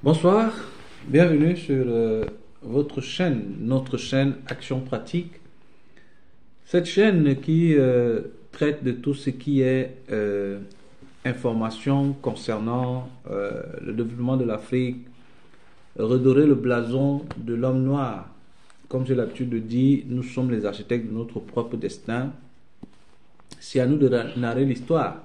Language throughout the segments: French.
Bonsoir, bienvenue sur votre chaîne, notre chaîne Action Pratique. Cette chaîne qui traite de tout ce qui est information concernant le développement de l'Afrique, redorer le blason de l'homme noir. Comme j'ai l'habitude de dire, nous sommes les architectes de notre propre destin. C'est à nous de narrer l'histoire.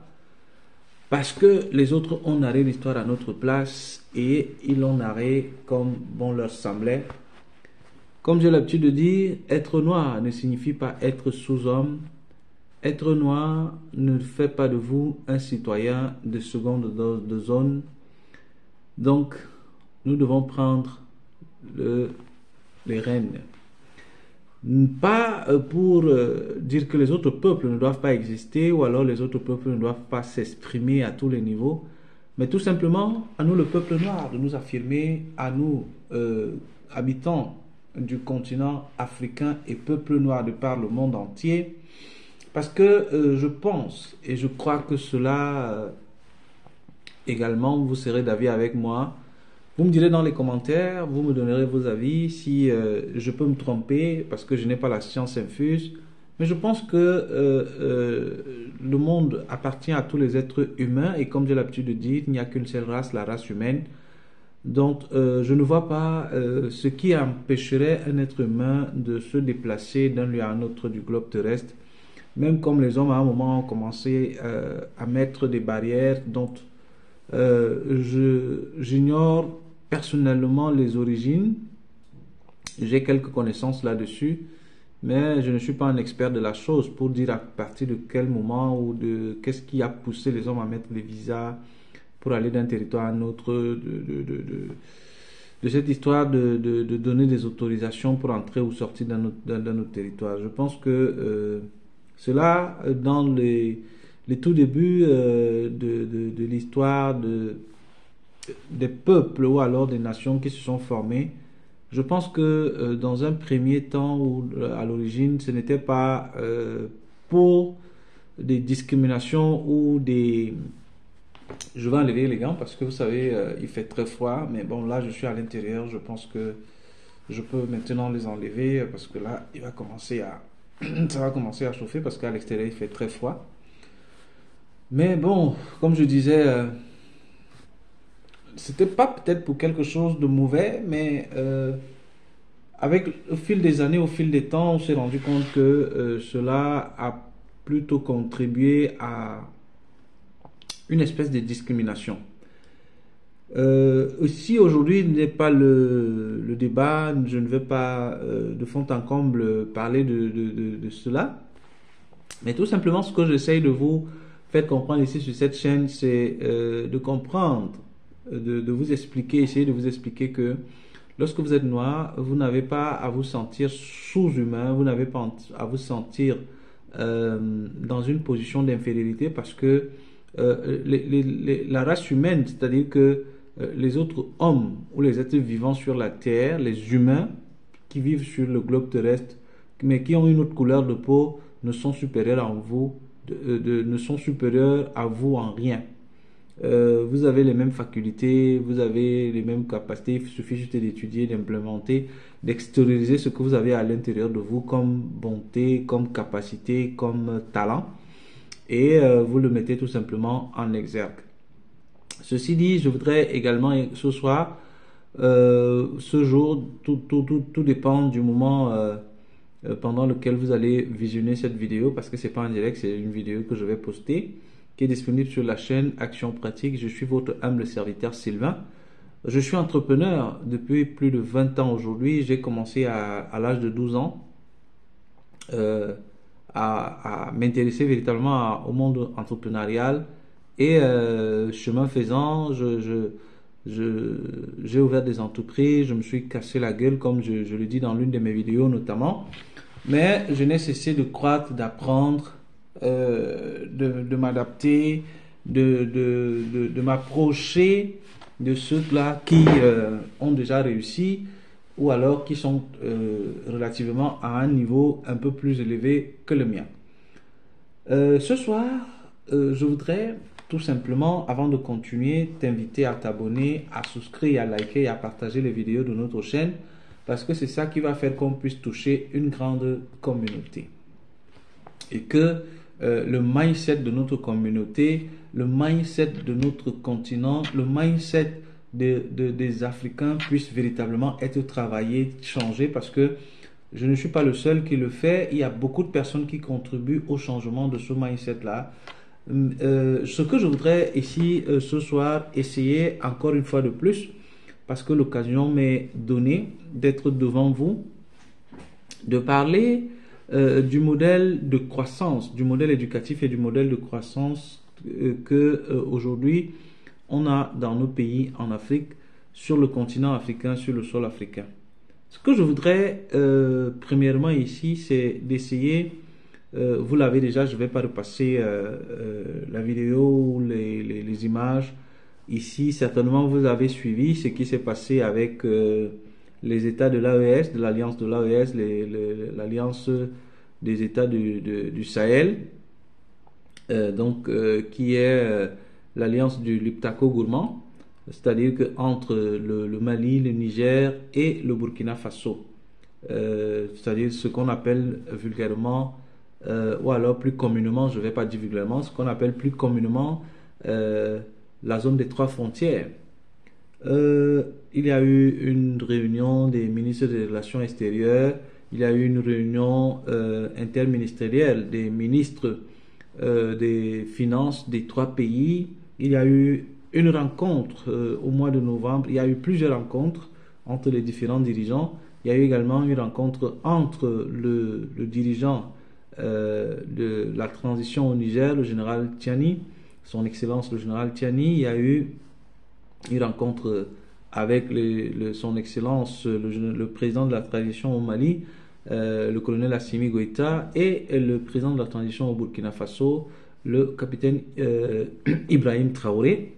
Parce que les autres ont narré l'histoire à notre place et ils l'ont narré comme bon leur semblait. Comme j'ai l'habitude de dire, être noir ne signifie pas être sous-homme. Être noir ne fait pas de vous un citoyen de seconde de zone. Donc, nous devons prendre les rênes. Pas pour dire que les autres peuples ne doivent pas exister ou alors les autres peuples ne doivent pas s'exprimer à tous les niveaux, mais tout simplement à nous le peuple noir de nous affirmer, à nous habitants du continent africain et peuple noir de par le monde entier, parce que je pense et je crois que cela également vous serez d'avis avec moi. Vous me direz dans les commentaires, vous me donnerez vos avis si je peux me tromper parce que je n'ai pas la science infuse. Mais je pense que le monde appartient à tous les êtres humains et comme j'ai l'habitude de dire, il n'y a qu'une seule race, la race humaine. Donc je ne vois pas ce qui empêcherait un être humain de se déplacer d'un lieu à un autre du globe terrestre. Même comme les hommes à un moment ont commencé à mettre des barrières dont j'ignore personnellement les origines. J'ai quelques connaissances là-dessus, mais je ne suis pas un expert de la chose pour dire à partir de quel moment ou de qu'est-ce qui a poussé les hommes à mettre des visas pour aller d'un territoire à un autre, de cette histoire de donner des autorisations pour entrer ou sortir dans notre territoire. Je pense que cela, dans les tout débuts de l'histoire des peuples ou alors des nations qui se sont formées, je pense que dans un premier temps ou à l'origine, ce n'était pas pour des discriminations ou des... Je vais enlever les gants parce que vous savez, il fait très froid, mais bon, là je suis à l'intérieur, je pense que je peux maintenant les enlever parce que là, il va commencer à... ça va commencer à chauffer parce qu'à l'extérieur, il fait très froid. Mais bon, comme je disais, c'était pas peut-être pour quelque chose de mauvais, mais avec au fil des années, au fil des temps, on s'est rendu compte que cela a plutôt contribué à une espèce de discrimination. Aussi aujourd'hui n'est pas le débat, je ne vais pas de fond en comble parler de cela, mais tout simplement ce que j'essaye de vous faire comprendre ici sur cette chaîne, c'est de comprendre, de vous expliquer, essayer de vous expliquer que lorsque vous êtes noir, vous n'avez pas à vous sentir sous-humain, vous n'avez pas à vous sentir dans une position d'infériorité parce que la race humaine, c'est-à-dire que les autres hommes ou les êtres vivants sur la terre, les humains qui vivent sur le globe terrestre, mais qui ont une autre couleur de peau, ne sont supérieurs à vous, ne sont supérieurs à vous en rien. Vous avez les mêmes facultés, vous avez les mêmes capacités, il suffit juste d'étudier, d'implémenter, d'extérioriser ce que vous avez à l'intérieur de vous comme bonté, comme capacité, comme talent, et vous le mettez tout simplement en exergue. Ceci dit, je voudrais également ce soir, ce jour, tout dépend du moment pendant lequel vous allez visionner cette vidéo, parce que c'est pas en direct, c'est une vidéo que je vais poster, qui est disponible sur la chaîne Action Pratique. Je suis votre humble serviteur Sylvain. Je suis entrepreneur depuis plus de 20 ans aujourd'hui. J'ai commencé à l'âge de 12 ans à m'intéresser véritablement au monde entrepreneurial. Et chemin faisant, j'ai ouvert des entreprises, je me suis cassé la gueule, comme je le dis dans l'une de mes vidéos notamment. Mais je n'ai cessé de croître, d'apprendre, de m'adapter, de m'approcher de ceux-là qui ont déjà réussi ou alors qui sont relativement à un niveau un peu plus élevé que le mien. Ce soir, je voudrais tout simplement, avant de continuer, t'inviter à t'abonner, à souscrire, à liker et à partager les vidéos de notre chaîne, parce que c'est ça qui va faire qu'on puisse toucher une grande communauté. Et que le mindset de notre communauté, le mindset de notre continent, le mindset des Africains puisse véritablement être travaillé, changé, parce que je ne suis pas le seul qui le fait. Il y a beaucoup de personnes qui contribuent au changement de ce mindset-là. Ce que je voudrais ici ce soir essayer encore une fois de plus, parce que l'occasion m'est donnée d'être devant vous, de parler du modèle de croissance, du modèle éducatif et du modèle de croissance que aujourd'hui on a dans nos pays en Afrique, sur le continent africain, sur le sol africain. Ce que je voudrais premièrement ici, c'est d'essayer, vous l'avez déjà, je ne vais pas repasser la vidéo ou les images. Ici, certainement, vous avez suivi ce qui s'est passé avec les États de l'AES, de l'Alliance de l'AES, l'Alliance des États du Sahel, qui est l'Alliance du Liptako Gourmand, c'est-à-dire qu'entre le Mali, le Niger et le Burkina Faso, c'est-à-dire ce qu'on appelle vulgairement, ou alors plus communément, je ne vais pas dire vulgairement, ce qu'on appelle plus communément la zone des trois frontières. Il y a eu une réunion des ministres des Relations extérieures, il y a eu une réunion interministérielle des ministres des Finances des trois pays, il y a eu une rencontre au mois de novembre, il y a eu plusieurs rencontres entre les différents dirigeants, il y a eu également une rencontre entre le dirigeant de la transition au Niger, le général Tiani, son excellence le général Tiani, il y a eu une rencontre avec son excellence le président de la transition au Mali, le colonel Assimi Goïta, et le président de la transition au Burkina Faso, le capitaine Ibrahim Traoré.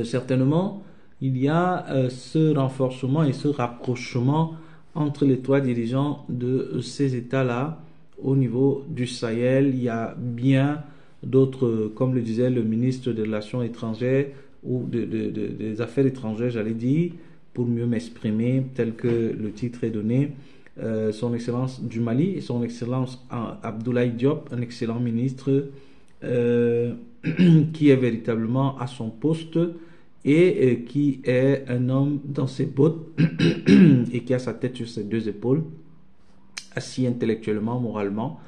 Certainement, il y a ce renforcement et ce rapprochement entre les trois dirigeants de ces États-là au niveau du Sahel. Il y a bien d'autres, comme le disait le ministre des Relations étrangères ou des Affaires étrangères, j'allais dire, pour mieux m'exprimer, tel que le titre est donné, son excellence du Mali et son excellence Abdoulaye Diop, un excellent ministre qui est véritablement à son poste et qui est un homme dans ses bottes et qui a sa tête sur ses deux épaules, assis intellectuellement, moralement.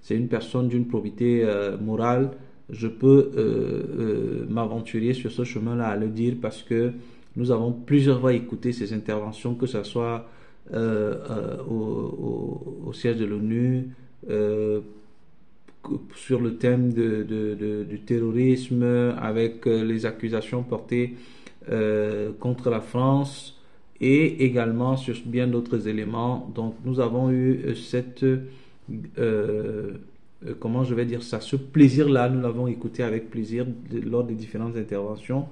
C'est une personne d'une probité morale. Je peux m'aventurer sur ce chemin-là à le dire, parce que nous avons plusieurs fois écouté ses interventions, que ce soit au siège de l'ONU, sur le thème du terrorisme, avec les accusations portées contre la France, et également sur bien d'autres éléments. Donc nous avons eu cette comment je vais dire ça, ce plaisir-là, nous l'avons écouté avec plaisir lors des différentes interventions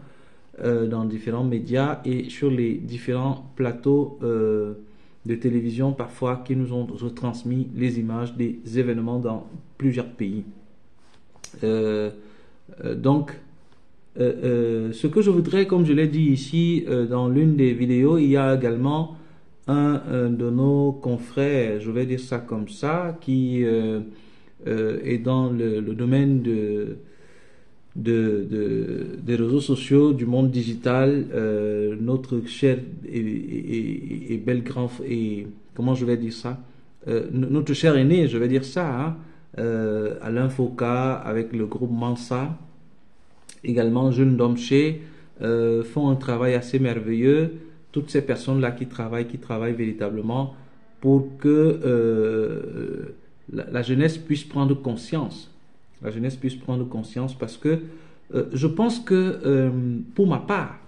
dans différents médias et sur les différents plateaux de télévision parfois, qui nous ont retransmis les images des événements dans plusieurs pays. Ce que je voudrais, comme je l'ai dit ici dans l'une des vidéos, il y a également un de nos confrères, je vais dire ça comme ça, qui est dans le domaine des réseaux sociaux, du monde digital, notre cher et bel grand, et comment je vais dire ça, notre cher aîné, je vais dire ça, hein, Alain Foucault, avec le groupe Mansa, également Jeune Domché, font un travail assez merveilleux. Toutes ces personnes-là qui travaillent véritablement pour que la jeunesse puisse prendre conscience. La jeunesse puisse prendre conscience, parce que je pense que pour ma part,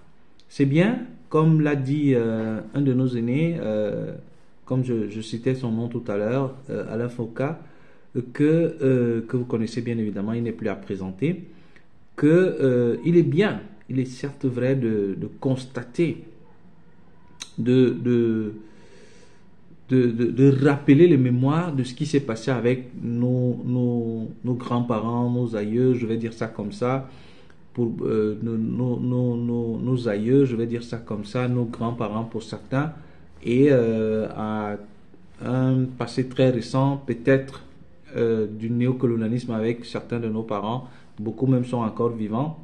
c'est bien, comme l'a dit un de nos aînés, comme je citais son nom tout à l'heure, Alain Foucault, que vous connaissez bien évidemment, il n'est plus à présenter, que il est bien, il est certes vrai de constater, de de rappeler les mémoires de ce qui s'est passé avec nos grands-parents, nos aïeux, je vais dire ça comme ça, pour nos aïeux, je vais dire ça comme ça, nos grands-parents pour certains, et à un passé très récent, peut-être du néocolonialisme avec certains de nos parents, beaucoup même sont encore vivants.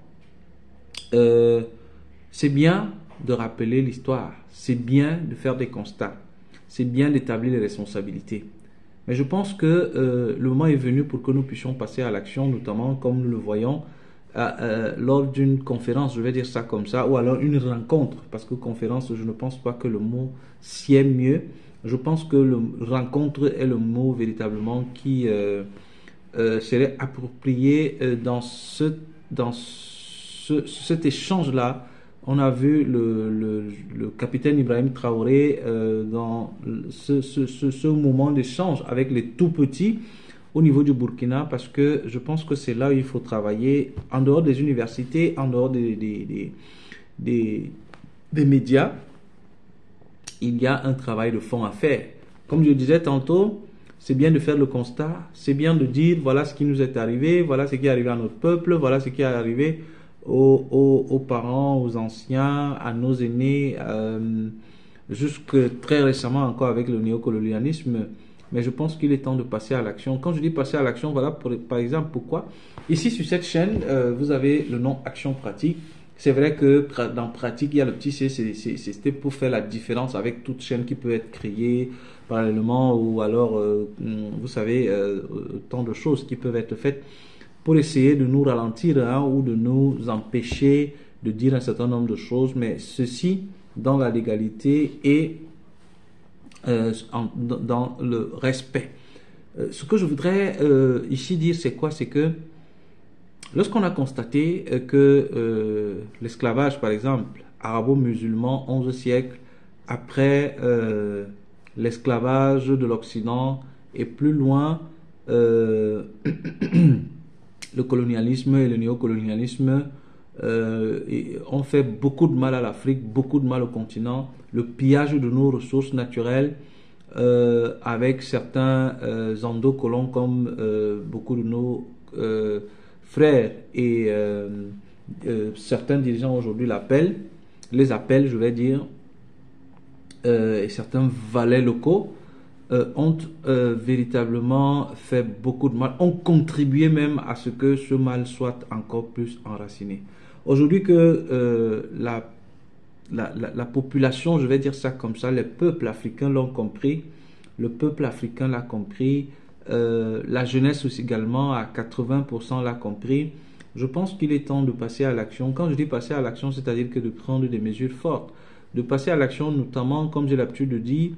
C'est bien de rappeler l'histoire, c'est bien de faire des constats, c'est bien d'établir les responsabilités. Mais je pense que le moment est venu pour que nous puissions passer à l'action, notamment comme nous le voyons lors d'une conférence, je vais dire ça comme ça, ou alors une rencontre, parce que conférence, je ne pense pas que le mot sied mieux. Je pense que le rencontre est le mot véritablement qui serait approprié dans cet échange-là. On a vu le capitaine Ibrahim Traoré dans ce moment d'échange avec les tout petits au niveau du Burkina, parce que je pense que c'est là où il faut travailler, en dehors des universités, en dehors des médias. Il y a un travail de fond à faire. Comme je disais tantôt, c'est bien de faire le constat, c'est bien de dire voilà ce qui nous est arrivé, voilà ce qui est arrivé à notre peuple, voilà ce qui est arrivé aux parents, aux anciens, à nos aînés, jusque très récemment encore avec le néocolonialisme. Mais je pense qu'il est temps de passer à l'action. Quand je dis passer à l'action, voilà par exemple pourquoi. Ici sur cette chaîne, vous avez le nom Action Pratique. C'est vrai que dans Pratique, il y a le petit C, c'était pour faire la différence avec toute chaîne qui peut être créée parallèlement, ou alors, vous savez, tant de choses qui peuvent être faites pour essayer de nous ralentir ou de nous empêcher de dire un certain nombre de choses, mais ceci dans la légalité et dans le respect. Ce que je voudrais ici dire, c'est quoi? C'est que lorsqu'on a constaté que l'esclavage, par exemple, arabo-musulman, 11 siècles après l'esclavage de l'Occident, et plus loin, le colonialisme et le néocolonialisme ont fait beaucoup de mal à l'Afrique, beaucoup de mal au continent, le pillage de nos ressources naturelles, avec certains endocolons comme beaucoup de nos frères et certains dirigeants aujourd'hui les appellent, je vais dire, et certains valets locaux ont véritablement fait beaucoup de mal, ont contribué même à ce que ce mal soit encore plus enraciné. Aujourd'hui que la population, je vais dire ça comme ça, les peuples africains l'ont compris, le peuple africain l'a compris, la jeunesse aussi également à 80% l'a compris. Je pense qu'il est temps de passer à l'action. Quand je dis passer à l'action, c'est-à-dire que de prendre des mesures fortes, de passer à l'action notamment, comme j'ai l'habitude de dire,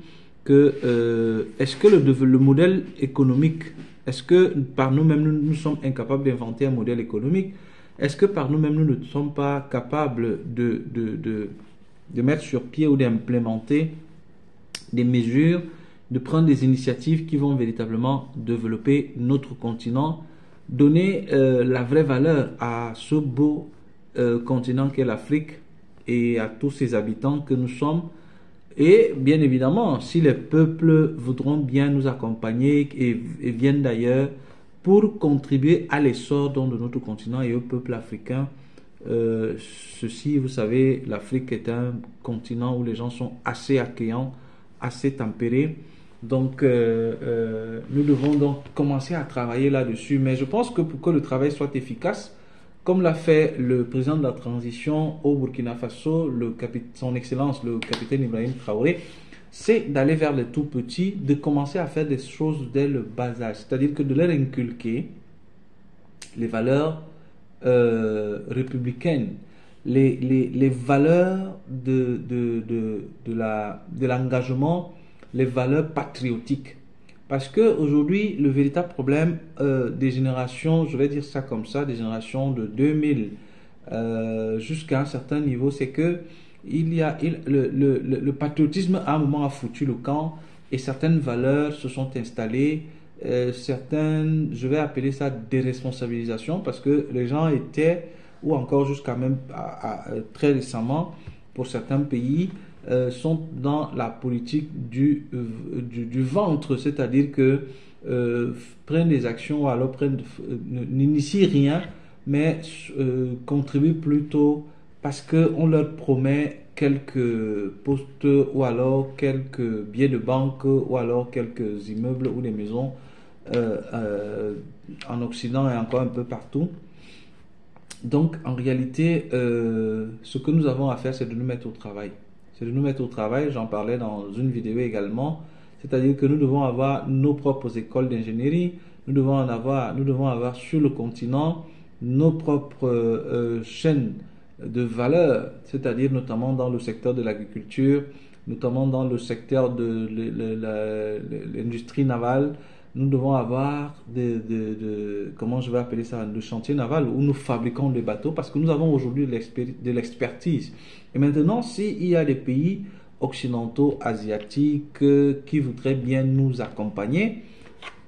que est-ce que le modèle économique, est-ce que par nous-mêmes nous sommes incapables d'inventer un modèle économique? Est-ce que par nous-mêmes nous ne sommes pas capables de mettre sur pied ou d'implémenter des mesures, de prendre des initiatives qui vont véritablement développer notre continent, donner la vraie valeur à ce beau continent qu'est l'Afrique et à tous ses habitants que nous sommes? Et bien évidemment, si les peuples voudront bien nous accompagner et viennent d'ailleurs pour contribuer à l'essor de notre continent et au peuple africain, ceci, vous savez, l'Afrique est un continent où les gens sont assez accueillants, assez tempérés. Donc, nous devons donc commencer à travailler là-dessus. Mais je pense que pour que le travail soit efficace, comme l'a fait le président de la transition au Burkina Faso, son Excellence, le capitaine Ibrahim Traoré, c'est d'aller vers les tout petits, de commencer à faire des choses dès le bas âge. C'est-à-dire que de leur inculquer les valeurs républicaines, les valeurs de l'engagement, les valeurs patriotiques. Parce qu'aujourd'hui, le véritable problème des générations, je vais dire ça comme ça, des générations de 2000 jusqu'à un certain niveau, c'est que le patriotisme à un moment a foutu le camp et certaines valeurs se sont installées, certaines, je vais appeler ça déresponsabilisation, parce que les gens étaient, ou encore jusqu'à même très récemment, pour certains pays, sont dans la politique du ventre, c'est-à-dire que prennent des actions ou alors n'initient rien, mais contribuent plutôt parce qu'on leur promet quelques postes ou alors quelques billets de banque ou alors quelques immeubles ou des maisons en Occident et encore un peu partout. Donc, en réalité, ce que nous avons à faire, c'est de nous mettre au travail. C'est de nous mettre au travail, j'en parlais dans une vidéo également, c'est-à-dire que nous devons avoir nos propres écoles d'ingénierie, nous devons avoir sur le continent nos propres chaînes de valeur, c'est-à-dire notamment dans le secteur de l'agriculture, notamment dans le secteur de l'industrie navale. Nous devons avoir comment je vais appeler ça, de chantier naval où nous fabriquons des bateaux parce que nous avons aujourd'hui de l'expertise. Et maintenant, s'il y a des pays occidentaux, asiatiques qui voudraient bien nous accompagner,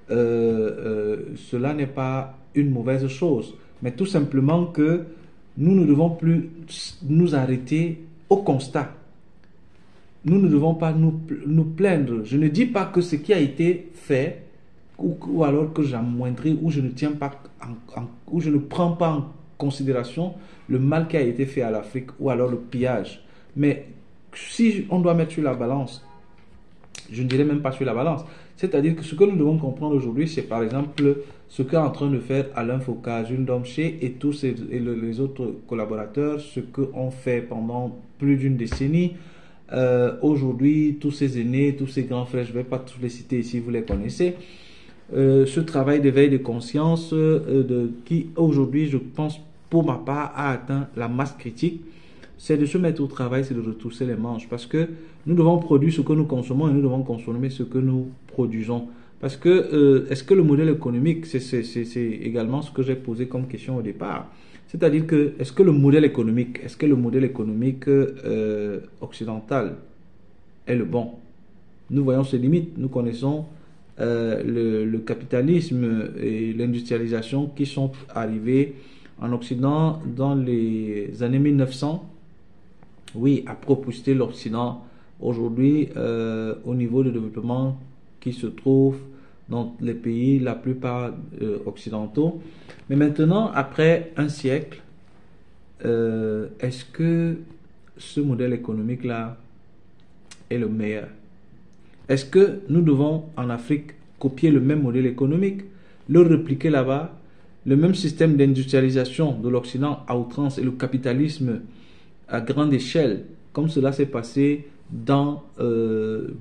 cela n'est pas une mauvaise chose, mais tout simplement que nous ne devons plus nous arrêter au constat. Nous ne devons pas nous plaindre. Je ne dis pas que ce qui a été fait ou alors que j'amoindris ou je ne tiens pas ou je ne prends pas en considération le mal qui a été fait à l'Afrique ou alors le pillage. Mais si on doit mettre sur la balance, je ne dirais même pas sur la balance, c'est-à-dire que ce que nous devons comprendre aujourd'hui, c'est par exemple ce qu'est en train de faire Alain Foucault, Jules Domché et tous les autres collaborateurs, ce qu'ont fait pendant plus d'une décennie. Aujourd'hui, tous ces aînés, tous ces grands frères, je ne vais pas tous les citer ici, vous les connaissez. Ce travail d'éveil de conscience qui aujourd'hui, je pense, pour ma part, a atteint la masse critique, c'est de se mettre au travail, c'est de retrousser les manches parce que nous devons produire ce que nous consommons et nous devons consommer ce que nous produisons. Parce que, est-ce que le modèle économique, c'est également ce que j'ai posé comme question au départ, c'est-à-dire que, est-ce que le modèle économique occidental est le bon? Nous voyons ses limites, nous connaissons le capitalisme et l'industrialisation qui sont arrivés en Occident dans les années 1900, oui, a propulsé l'Occident aujourd'hui au niveau de développement qui se trouve dans les pays, la plupart occidentaux. Mais maintenant, après un siècle, est-ce que ce modèle économique-là est le meilleur? Est-ce que nous devons en Afrique copier le même modèle économique, le répliquer là-bas, le même système d'industrialisation de l'Occident à outrance et le capitalisme à grande échelle, comme cela s'est passé dans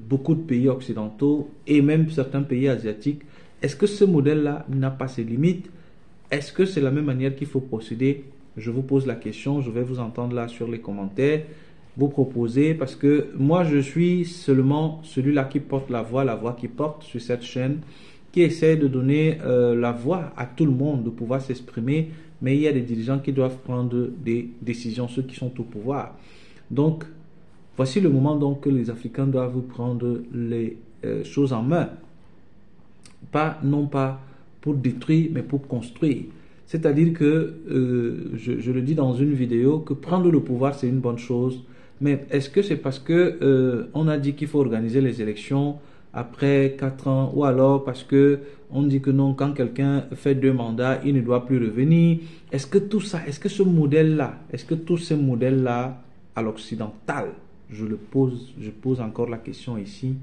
beaucoup de pays occidentaux et même certains pays asiatiques? Est-ce que ce modèle-là n'a pas ses limites? Est-ce que c'est la même manière qu'il faut procéder? Je vous pose la question, je vais vous entendre là sur les commentaires, vous proposer, parce que moi je suis seulement celui-là qui porte la voix qui porte sur cette chaîne, qui essaie de donner la voix à tout le monde, de pouvoir s'exprimer, mais il y a des dirigeants qui doivent prendre des décisions, ceux qui sont au pouvoir. Donc, voici le moment donc que les Africains doivent prendre les choses en main, non pas pour détruire, mais pour construire. C'est-à-dire que, je le dis dans une vidéo, que prendre le pouvoir c'est une bonne chose, mais est-ce que c'est parce que on a dit qu'il faut organiser les élections après 4 ans, ou alors parce que on dit que non, quand quelqu'un fait 2 mandats, il ne doit plus revenir? Est-ce que tout ça, est-ce que ce modèle-là, est-ce que tous ces modèles-là à l'occidental, je pose encore la question ici,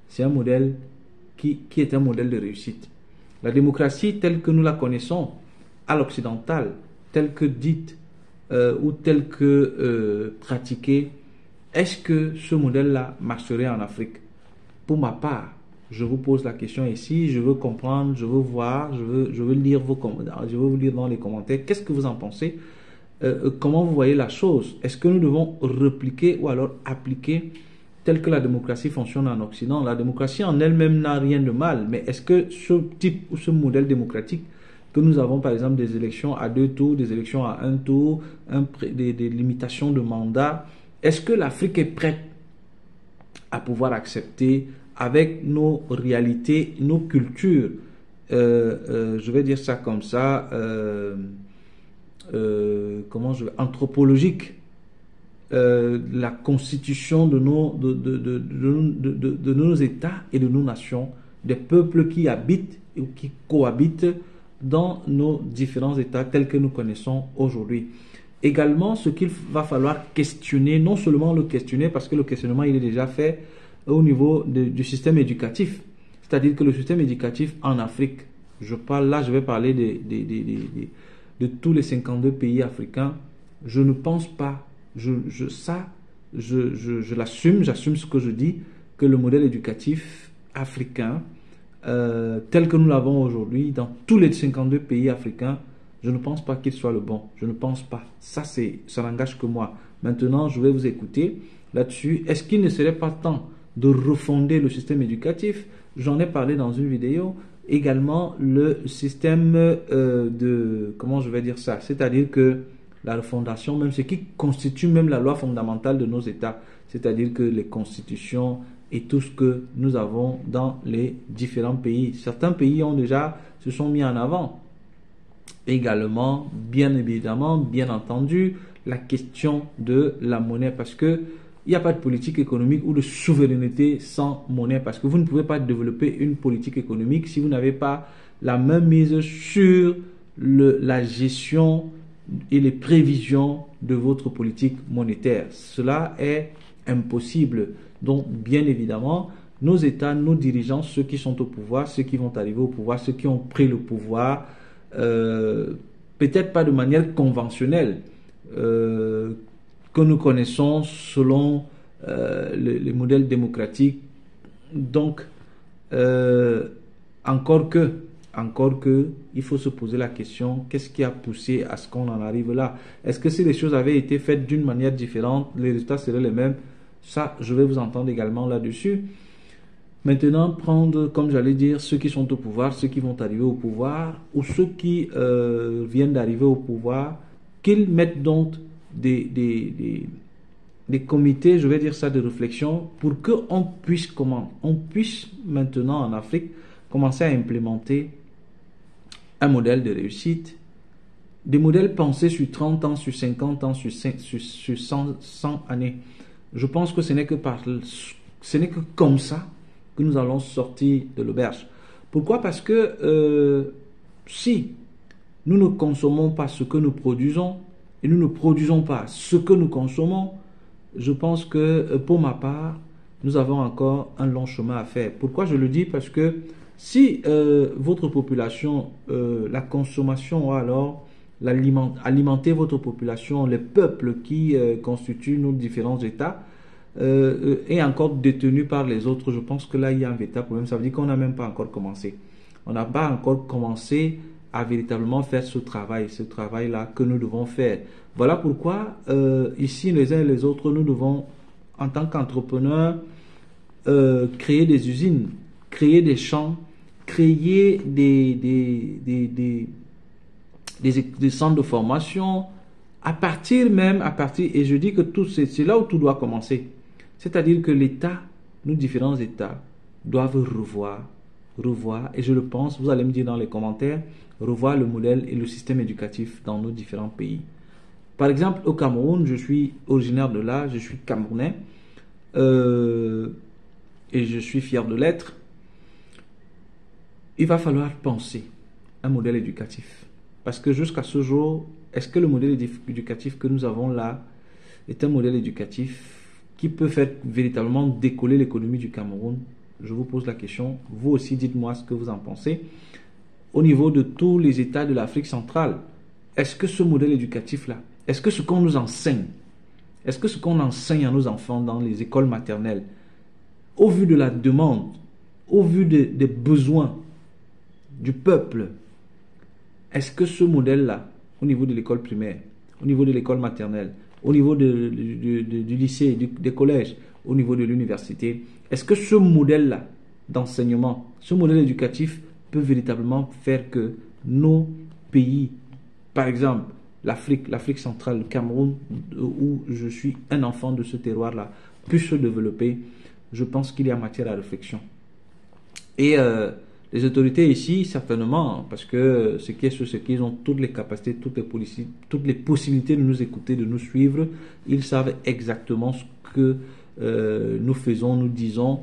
c'est un modèle qui est un modèle de réussite? La démocratie telle que nous la connaissons à l'occidental, telle que dite ou telle que pratiquée, est-ce que ce modèle-là marcherait en Afrique? Pour ma part, je vous pose la question ici, je veux comprendre, je veux voir, je veux lire vos commentaires, je veux vous lire dans les commentaires, qu'est-ce que vous en pensez? Comment vous voyez la chose? Est-ce que nous devons répliquer ou alors appliquer tel que la démocratie fonctionne en Occident? La démocratie en elle-même n'a rien de mal, mais est-ce que ce type ou ce modèle démocratique que nous avons, par exemple des élections à 2 tours, des élections à 1 tour, des limitations de mandat, est-ce que l'Afrique est prête à pouvoir accepter avec nos réalités, nos cultures, je vais dire ça comme ça, anthropologiques, la constitution de nos États et de nos nations, des peuples qui habitent ou qui cohabitent dans nos différents États tels que nous connaissons aujourd'hui. Également, ce qu'il va falloir questionner, non seulement le questionner, parce que le questionnement il est déjà fait au niveau du système éducatif. C'est-à-dire que le système éducatif en Afrique, je vais parler de tous les 52 pays africains, je ne pense pas, j'assume ce que je dis, que le modèle éducatif africain, tel que nous l'avons aujourd'hui, dans tous les 52 pays africains, je ne pense pas qu'il soit le bon. Je ne pense pas. Ça n'engage que moi. Maintenant, je vais vous écouter là-dessus. Est-ce qu'il ne serait pas temps de refonder le système éducatif? J'en ai parlé dans une vidéo. Également, le système comment je vais dire ça? C'est-à-dire que la refondation, même ce qui constitue même la loi fondamentale de nos États, c'est-à-dire que les constitutions et tout ce que nous avons dans les différents pays. Certains pays se sont mis en avant. Également, bien évidemment, bien entendu, la question de la monnaie, parce que il n'y a pas de politique économique ou de souveraineté sans monnaie, parce que vous ne pouvez pas développer une politique économique si vous n'avez pas la main mise sur la gestion et les prévisions de votre politique monétaire. Cela est impossible. Donc, bien évidemment, nos États, nos dirigeants, ceux qui sont au pouvoir, ceux qui vont arriver au pouvoir, ceux qui ont pris le pouvoir, peut-être pas de manière conventionnelle, que nous connaissons selon les modèles démocratiques. Donc, encore que, il faut se poser la question, qu'est-ce qui a poussé à ce qu'on en arrive là? Est-ce que si les choses avaient été faites d'une manière différente, les résultats seraient les mêmes? Ça, je vais vous entendre également là-dessus. Maintenant, prendre, comme j'allais dire, ceux qui sont au pouvoir, ceux qui vont arriver au pouvoir, ou ceux qui viennent d'arriver au pouvoir, qu'ils mettent donc des comités, je vais dire ça, de réflexion, pour qu'on puisse maintenant en Afrique commencer à implémenter un modèle de réussite, des modèles pensés sur 30 ans, sur 50 ans, sur 100 années. Je pense que ce n'est que comme ça que nous allons sortir de l'auberge. Pourquoi? Parce que si nous ne consommons pas ce que nous produisons et nous ne produisons pas ce que nous consommons, je pense que pour ma part, nous avons encore un long chemin à faire. Pourquoi je le dis? Parce que si votre population, la consommation, ou alors alimenter votre population, les peuples qui constituent nos différents États, est encore détenu par les autres, je pense que là, il y a un véritable problème. Ça veut dire qu'on n'a même pas encore commencé. On n'a pas encore commencé à véritablement faire ce travail-là que nous devons faire. Voilà pourquoi, ici, les uns et les autres, nous devons, en tant qu'entrepreneurs, créer des usines, créer des champs, créer des centres de formation, et je dis que c'est là où tout doit commencer. C'est-à-dire que l'État, nos différents États, doivent revoir, et je le pense, vous allez me dire dans les commentaires, revoir le modèle et le système éducatif dans nos différents pays. Par exemple, au Cameroun, je suis originaire de là, je suis camerounais, et je suis fier de l'être. Il va falloir penser un modèle éducatif. Parce que jusqu'à ce jour, est-ce que le modèle éducatif que nous avons là est un modèle éducatif qui peut faire véritablement décoller l'économie du Cameroun? Je vous pose la question. Vous aussi, dites-moi ce que vous en pensez. Au niveau de tous les États de l'Afrique centrale, est-ce que ce modèle éducatif-là, est-ce que ce qu'on nous enseigne, est-ce que ce qu'on enseigne à nos enfants dans les écoles maternelles, au vu de la demande, au vu des besoins du peuple, est-ce que ce modèle-là, au niveau de l'école primaire, au niveau de l'école maternelle, au niveau du lycée, des collèges, au niveau de l'université, est-ce que ce modèle-là d'enseignement, ce modèle éducatif peut véritablement faire que nos pays, par exemple l'Afrique centrale, le Cameroun, où je suis un enfant de ce terroir-là, puissent se développer? Je pense qu'il y a matière à réflexion. Et Les autorités ici, certainement, parce que ce qui est sûr, c'est qu'ils ont toutes les capacités, toutes les possibilités de nous écouter, de nous suivre. Ils savent exactement ce que nous faisons, nous disons.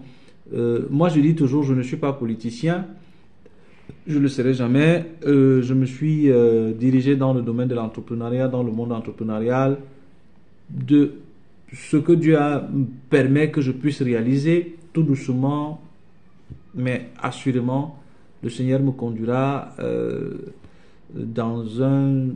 Moi, je dis toujours, je ne suis pas politicien. Je ne le serai jamais. Je me suis dirigé dans le domaine de l'entrepreneuriat, dans le monde entrepreneurial, de ce que Dieu permet que je puisse réaliser tout doucement, mais assurément, le Seigneur me conduira dans un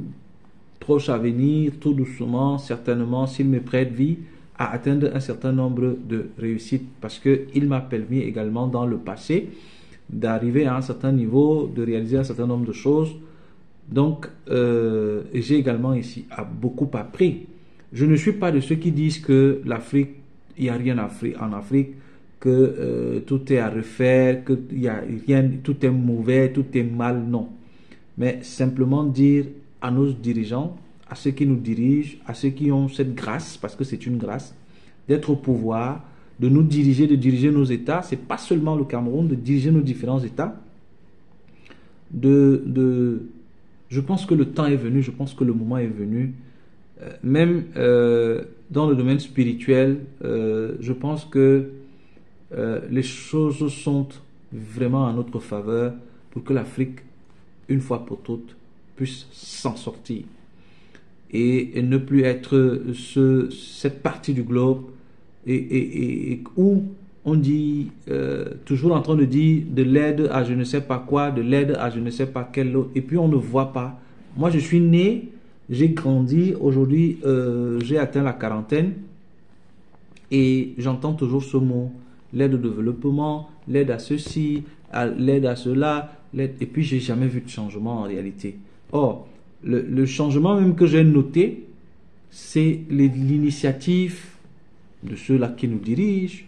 proche avenir, tout doucement, certainement, s'il me prête vie, à atteindre un certain nombre de réussites, parce qu'il m'a permis également dans le passé d'arriver à un certain niveau, de réaliser un certain nombre de choses. Donc, j'ai également ici beaucoup appris. Je ne suis pas de ceux qui disent que l'Afrique, il n'y a rien en Afrique, que tout est à refaire, que y a rien, tout est mauvais, tout est mal, non. Mais simplement dire à nos dirigeants, à ceux qui nous dirigent, à ceux qui ont cette grâce, parce que c'est une grâce, d'être au pouvoir, de nous diriger, de diriger nos États. C'est pas seulement le Cameroun, de diriger nos différents États. Je pense que le temps est venu, je pense que le moment est venu. Même dans le domaine spirituel, je pense que les choses sont vraiment en notre faveur pour que l'Afrique, une fois pour toutes, puisse s'en sortir et ne plus être cette partie du globe et où on dit, toujours en train de dire de l'aide à je ne sais pas quoi, de l'aide à je ne sais pas quelle autre, et puis on ne voit pas. Moi, je suis né, j'ai grandi, aujourd'hui, j'ai atteint la quarantaine, et j'entends toujours ce mot, l'aide au développement, l'aide à ceci, l'aide à cela, et puis j'ai jamais vu de changement en réalité. Or, le changement même que j'ai noté, c'est l'initiative de ceux-là qui nous dirigent,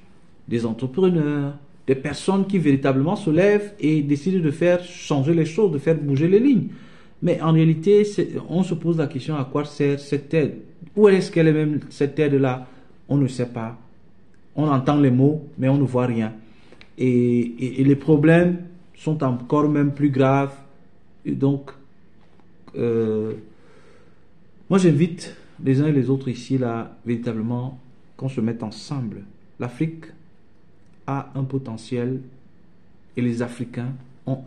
des entrepreneurs, des personnes qui véritablement se lèvent et décident de faire changer les choses, de faire bouger les lignes. Mais en réalité, on se pose la question à quoi sert cette aide? Où est-ce qu'elle est même cette aide-là? On ne sait pas. On entend les mots, mais on ne voit rien. Et les problèmes sont encore même plus graves. Et donc, moi j'invite les uns et les autres ici, là, véritablement, qu'on se mette ensemble. L'Afrique a un potentiel et les Africains ont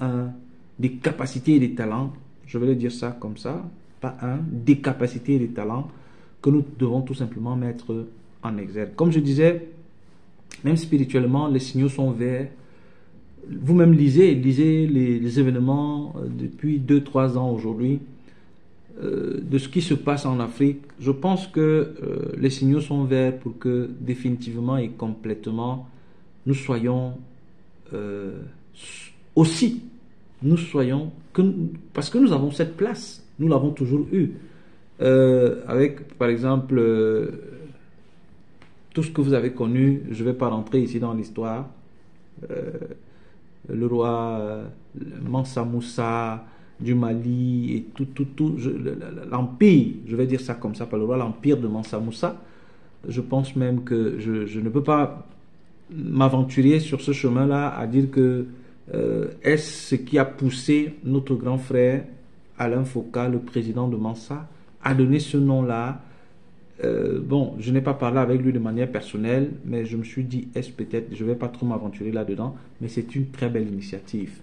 des capacités et des talents, je vais le dire ça comme ça, des capacités et des talents que nous devons tout simplement mettre en exergue. Comme je disais, même spirituellement, les signaux sont verts. Vous-même lisez les événements depuis 2-3 ans aujourd'hui, de ce qui se passe en Afrique. Je pense que les signaux sont verts pour que définitivement et complètement nous soyons aussi, parce que nous avons cette place, nous l'avons toujours eu. Avec par exemple tout ce que vous avez connu, je ne vais pas rentrer ici dans l'histoire, le roi Mansa Moussa du Mali et tout l'empire, je vais dire ça comme ça, pas le roi, l'empire de Mansa Moussa. Je pense même que je ne peux pas m'aventurer sur ce chemin-là à dire que est-ce ce qui a poussé notre grand frère Alain Foka, le président de Mansa, à donner ce nom-là. Bon, je n'ai pas parlé avec lui de manière personnelle, mais je me suis dit, est-ce peut-être, je ne vais pas trop m'aventurer là-dedans, mais c'est une très belle initiative.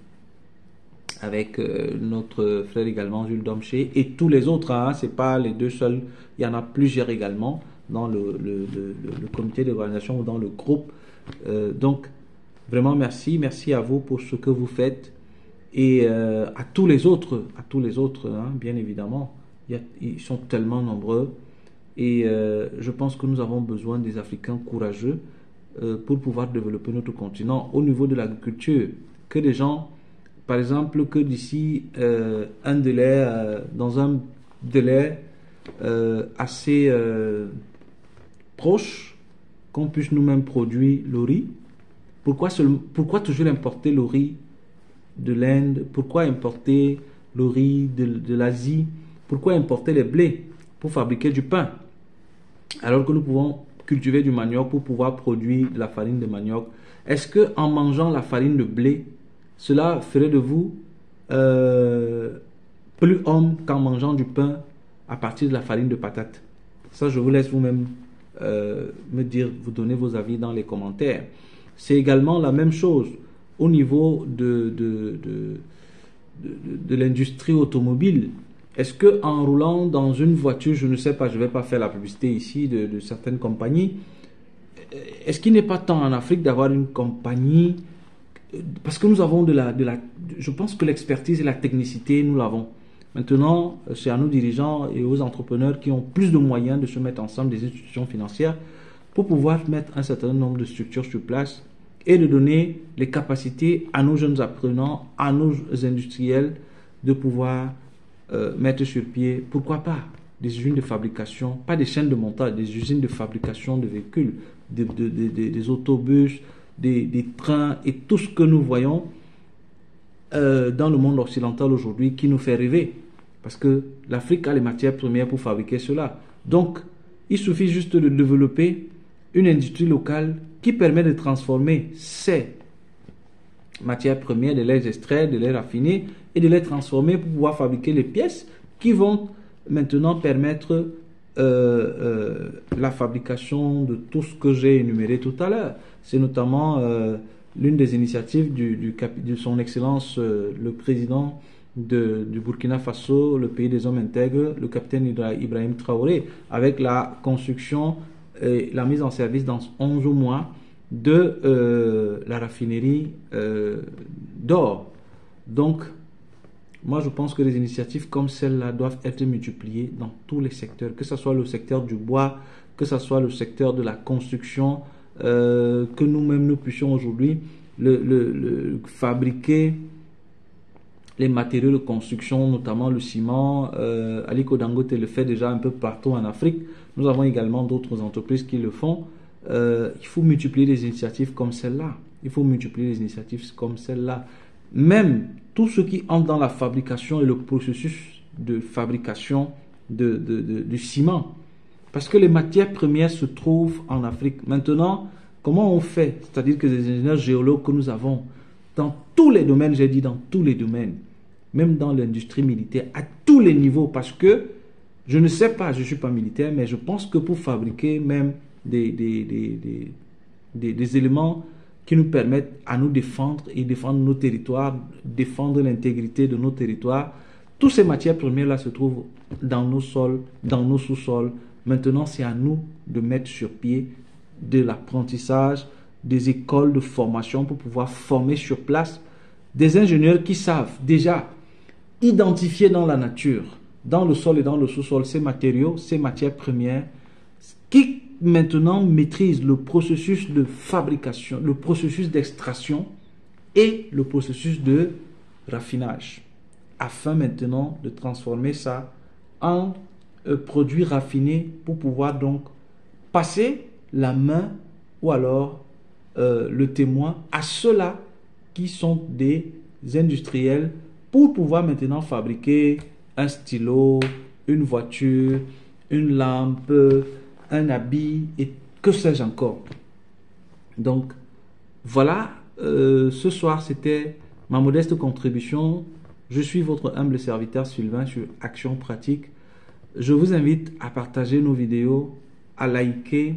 Avec notre frère également, Jules Domché, et tous les autres, hein, ce n'est pas les deux seuls, il y en a plusieurs également dans le comité d'organisation ou dans le groupe. Donc, vraiment merci à vous pour ce que vous faites, et à tous les autres, hein, bien évidemment, ils sont tellement nombreux. Et je pense que nous avons besoin des Africains courageux pour pouvoir développer notre continent au niveau de l'agriculture. Que des gens, par exemple, que d'ici un délai, dans un délai assez proche, qu'on puisse nous-mêmes produire le riz. Pourquoi toujours importer le riz de l'Inde? Pourquoi importer le riz de l'Asie? Pourquoi importer les blés pour fabriquer du pain? Alors que nous pouvons cultiver du manioc pour pouvoir produire de la farine de manioc. Est-ce que en mangeant la farine de blé, cela ferait de vous plus homme qu'en mangeant du pain à partir de la farine de patate. Ça, je vous laisse vous-même me dire, vous donner vos avis dans les commentaires. C'est également la même chose au niveau de l'industrie automobile. Est-ce que en roulant dans une voiture, je ne sais pas, je ne vais pas faire la publicité ici de certaines compagnies, est-ce qu'il n'est pas temps en Afrique d'avoir une compagnie, parce que nous avons je pense que l'expertise et la technicité, nous l'avons. Maintenant, c'est à nos dirigeants et aux entrepreneurs qui ont plus de moyens de se mettre ensemble, des institutions financières, pour pouvoir mettre un certain nombre de structures sur place et de donner les capacités à nos jeunes apprenants, à nos industriels, de pouvoir mettre sur pied, pourquoi pas, des usines de fabrication, pas des chaînes de montage, des usines de fabrication de véhicules, des autobus, des trains et tout ce que nous voyons dans le monde occidental aujourd'hui qui nous fait rêver. Parce que l'Afrique a les matières premières pour fabriquer cela. Donc, il suffit juste de développer une industrie locale qui permet de transformer ces matières premières, de les extraire, de les raffiner et de les transformer pour pouvoir fabriquer les pièces qui vont maintenant permettre la fabrication de tout ce que j'ai énuméré tout à l'heure. C'est notamment l'une des initiatives de son Excellence le président du Burkina Faso, le pays des hommes intègres, le capitaine Ibrahim Traoré, avec la construction et la mise en service dans 11 mois de la raffinerie d'or. Donc, moi je pense que les initiatives comme celle-là doivent être multipliées dans tous les secteurs, que ce soit le secteur du bois, que ce soit le secteur de la construction, que nous-mêmes nous puissions aujourd'hui fabriquer les matériaux de construction, notamment le ciment. Aliko Dangote le fait déjà un peu partout en Afrique. Nous avons également d'autres entreprises qui le font. Il faut multiplier des initiatives comme celle-là. Il faut multiplier des initiatives comme celle-là. Même tout ce qui entre dans la fabrication et le processus de fabrication du ciment. Parce que les matières premières se trouvent en Afrique. Maintenant, comment on fait? C'est-à-dire que les ingénieurs géologues que nous avons dans tous les domaines, j'ai dit dans tous les domaines, même dans l'industrie militaire, à tous les niveaux, parce que je ne sais pas, je ne suis pas militaire, mais je pense que pour fabriquer même des éléments qui nous permettent à nous défendre et défendre nos territoires, défendre l'intégrité de nos territoires, toutes ces matières premières-là se trouvent dans nos sols, dans nos sous-sols. Maintenant, c'est à nous de mettre sur pied de l'apprentissage, des écoles de formation pour pouvoir former sur place des ingénieurs qui savent déjà identifier dans la nature, dans le sol et dans le sous-sol, ces matériaux, ces matières premières, qui maintenant maîtrisent le processus de fabrication, le processus d'extraction et le processus de raffinage, afin maintenant de transformer ça en produits raffinés pour pouvoir donc passer la main ou alors le témoin à ceux-là qui sont des industriels pour pouvoir maintenant fabriquer un stylo, une voiture, une lampe, un habit et que sais-je encore. Donc voilà, ce soir c'était ma modeste contribution. Je suis votre humble serviteur Sylvain sur Action Pratique. Je vous invite à partager nos vidéos, à liker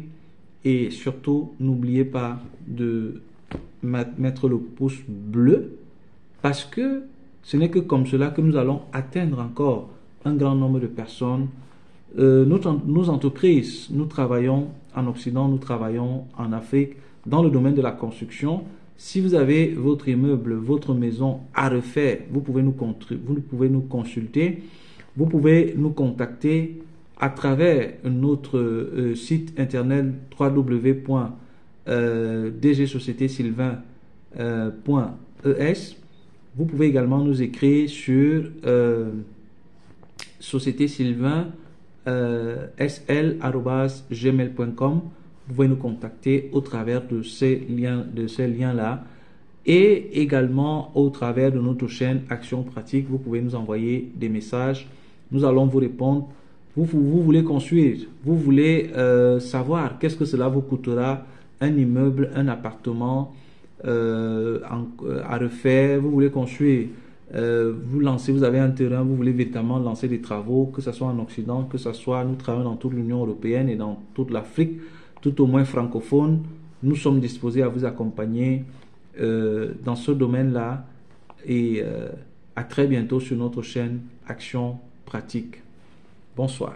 et surtout n'oubliez pas de mettre le pouce bleu parce que ce n'est que comme cela que nous allons atteindre encore un grand nombre de personnes. Nos entreprises, nous travaillons en Occident, nous travaillons en Afrique dans le domaine de la construction. Si vous avez votre immeuble, votre maison à refaire, vous pouvez nous consulter, vous pouvez nous contacter à travers notre site internet www.dgsocietésylvain.es. Vous pouvez également nous écrire sur sociétésylvain@gmail.com. Vous pouvez nous contacter au travers de ces liens-là et également au travers de notre chaîne Action Pratique. Vous pouvez nous envoyer des messages. Nous allons vous répondre. Vous voulez construire, vous voulez savoir qu'est-ce que cela vous coûtera, un immeuble, un appartement, à refaire, vous voulez construire, vous lancez, vous avez un terrain, vous voulez véritablement lancer des travaux, que ce soit en Occident, que ce soit, nous travaillons dans toute l'Union européenne et dans toute l'Afrique, tout au moins francophone, nous sommes disposés à vous accompagner dans ce domaine-là et à très bientôt sur notre chaîne Action Pratique. Bonsoir.